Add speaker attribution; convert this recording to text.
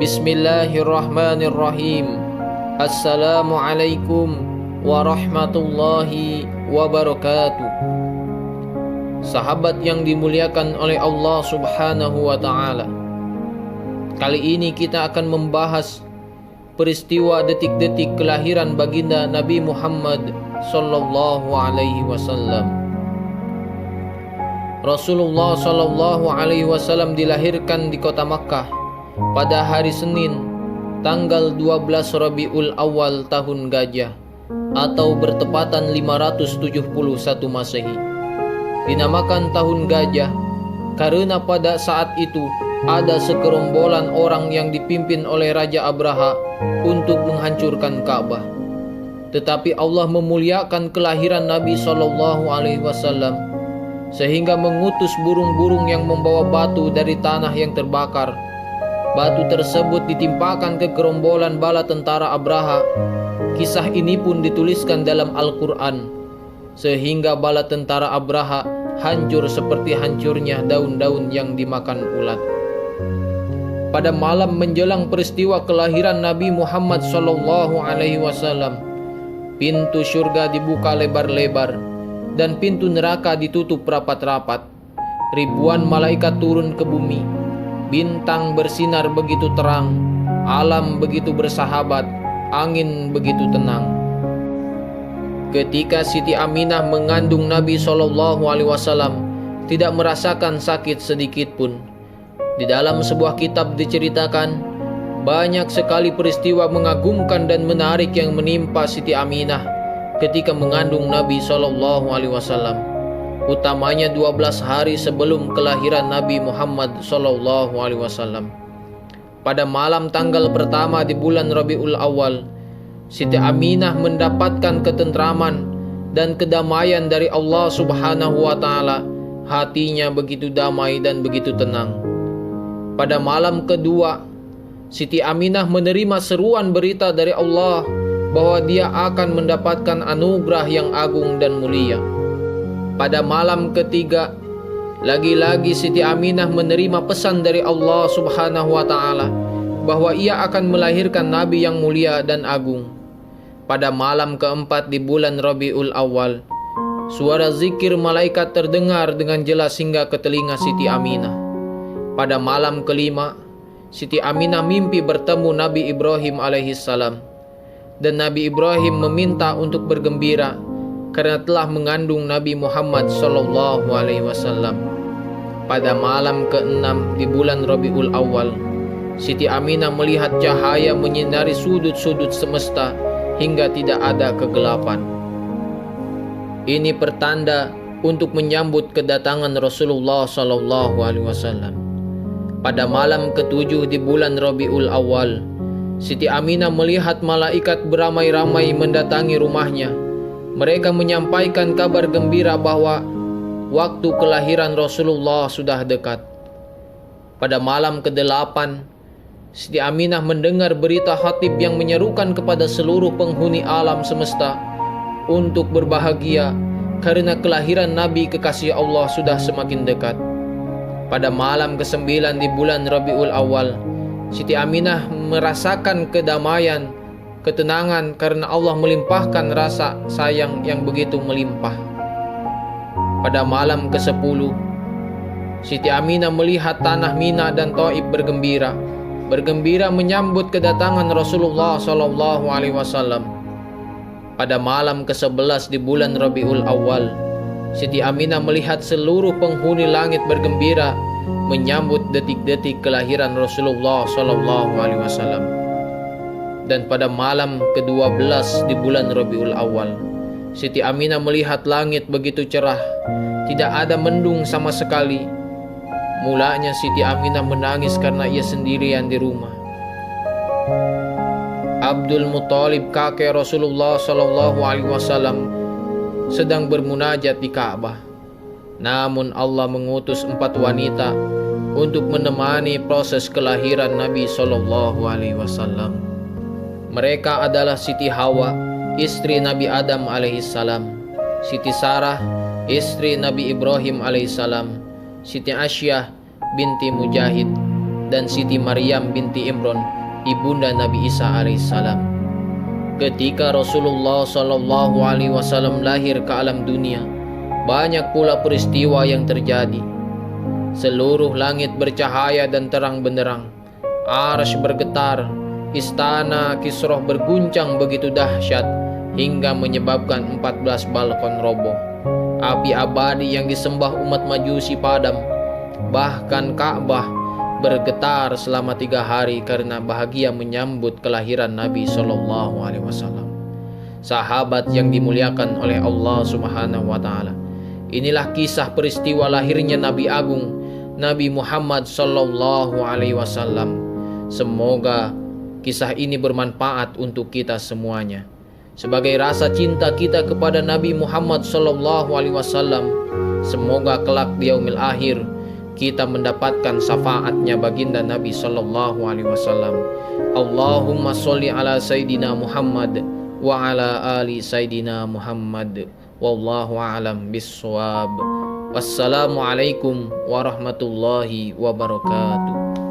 Speaker 1: Bismillahirrahmanirrahim. Assalamualaikum warahmatullahi wabarakatuh. Sahabat yang dimuliakan oleh Allah Subhanahu wa ta'ala, kali ini kita akan membahas peristiwa detik-detik kelahiran baginda Nabi Muhammad sallallahu alaihi wasallam. Rasulullah sallallahu alaihi wasallam dilahirkan di kota Makkah pada hari Senin tanggal 12 Rabiul Awal tahun Gajah atau bertepatan 571 Masehi. Dinamakan tahun Gajah karena pada saat itu ada segerombolan orang yang dipimpin oleh Raja Abraha untuk menghancurkan Ka'bah. Tetapi Allah memuliakan kelahiran Nabi sallallahu alaihi wasallam sehingga mengutus burung-burung yang membawa batu dari tanah yang terbakar. Batu tersebut ditimpakan ke gerombolan bala tentara Abraha. Kisah ini pun dituliskan dalam Al-Quran, sehingga bala tentara Abraha hancur seperti hancurnya daun-daun yang dimakan ulat. Pada malam menjelang peristiwa kelahiran Nabi Muhammad sallallahu alaihi wasallam, pintu surga dibuka lebar-lebar dan pintu neraka ditutup rapat-rapat. Ribuan malaikat turun ke bumi. Bintang bersinar begitu terang, alam begitu bersahabat, angin begitu tenang. Ketika Siti Aminah mengandung Nabi SAW, tidak merasakan sakit sedikit pun. Di dalam sebuah kitab diceritakan, banyak sekali peristiwa mengagumkan dan menarik yang menimpa Siti Aminah ketika mengandung Nabi SAW. Utamanya 12 hari sebelum kelahiran Nabi Muhammad SAW. Pada malam tanggal pertama di bulan Rabiul Awal, Siti Aminah mendapatkan ketentraman dan kedamaian dari Allah Subhanahu wa ta'ala. Hatinya begitu damai dan begitu tenang. Pada malam kedua, Siti Aminah menerima seruan berita dari Allah bahwa dia akan mendapatkan anugerah yang agung dan mulia. Pada malam ketiga, lagi-lagi Siti Aminah menerima pesan dari Allah Subhanahu wa ta'ala bahwa ia akan melahirkan Nabi yang mulia dan agung. Pada malam keempat di bulan Rabiul Awal, suara zikir malaikat terdengar dengan jelas hingga ke telinga Siti Aminah. Pada malam kelima, Siti Aminah mimpi bertemu Nabi Ibrahim alaihissalam, dan Nabi Ibrahim meminta untuk bergembira karena telah mengandung Nabi Muhammad sallallahu alaihi wasallam. Pada malam ke-6 di bulan Rabiul Awal, Siti Aminah melihat cahaya menyinari sudut-sudut semesta hingga tidak ada kegelapan. Ini pertanda untuk menyambut kedatangan Rasulullah sallallahu alaihi wasallam. Pada malam ke-7 di bulan Rabiul Awal, Siti Aminah melihat malaikat beramai-ramai mendatangi rumahnya. Mereka menyampaikan kabar gembira bahwa waktu kelahiran Rasulullah sudah dekat. Pada malam ke-8, Siti Aminah mendengar berita khatib yang menyerukan kepada seluruh penghuni alam semesta untuk berbahagia karena kelahiran Nabi kekasih Allah sudah semakin dekat. Pada malam ke-9 di bulan Rabiul Awal, Siti Aminah merasakan kedamaian, ketenangan karena Allah melimpahkan rasa sayang yang begitu melimpah. Pada malam ke-10, Siti Aminah melihat tanah Mina dan Thaif bergembira menyambut kedatangan Rasulullah SAW. Pada malam ke-11 di bulan Rabiul Awal, Siti Aminah melihat seluruh penghuni langit bergembira menyambut detik-detik kelahiran Rasulullah SAW. Dan pada malam ke-12 di bulan Rabiul Awal, Siti Aminah melihat langit begitu cerah, tidak ada mendung sama sekali. Mulanya Siti Aminah menangis karena ia sendirian di rumah. Abdul Muthalib, kakek Rasulullah SAW, sedang bermunajat di Ka'bah. Namun Allah mengutus 4 wanita untuk menemani proses kelahiran Nabi SAW. Mereka adalah Siti Hawa, istri Nabi Adam alaihissalam, Siti Sarah, istri Nabi Ibrahim alaihissalam, Siti Asyah binti Mujahid, dan Siti Maryam binti Imran, ibunda Nabi Isa alaihissalam. Ketika Rasulullah Shallallahu Alaihi Wasallam lahir ke alam dunia, banyak pula peristiwa yang terjadi. Seluruh langit bercahaya dan terang benderang, arsy bergetar, istana Kisra berguncang begitu dahsyat hingga menyebabkan 14 balkon roboh. Api abadi yang disembah umat Majusi padam. Bahkan Ka'bah bergetar selama 3 hari karena bahagia menyambut kelahiran Nabi Shallallahu Alaihi Wasallam. Sahabat yang dimuliakan oleh Allah Subhanahu Wa Taala, inilah kisah peristiwa lahirnya Nabi Agung, Nabi Muhammad Shallallahu Alaihi Wasallam. Semoga kisah ini bermanfaat untuk kita semuanya. Sebagai rasa cinta kita kepada Nabi Muhammad Shallallahu Alaihi Wasallam, semoga kelak di yaumil akhir kita mendapatkan syafaatnya baginda Nabi Shallallahu Alaihi Wasallam. Allahumma sholli ala Sayyidina Muhammad wa ala ali Sayyidina Muhammad. Wallahu a'lam bissawab. Wassalamualaikum warahmatullahi wabarakatuh.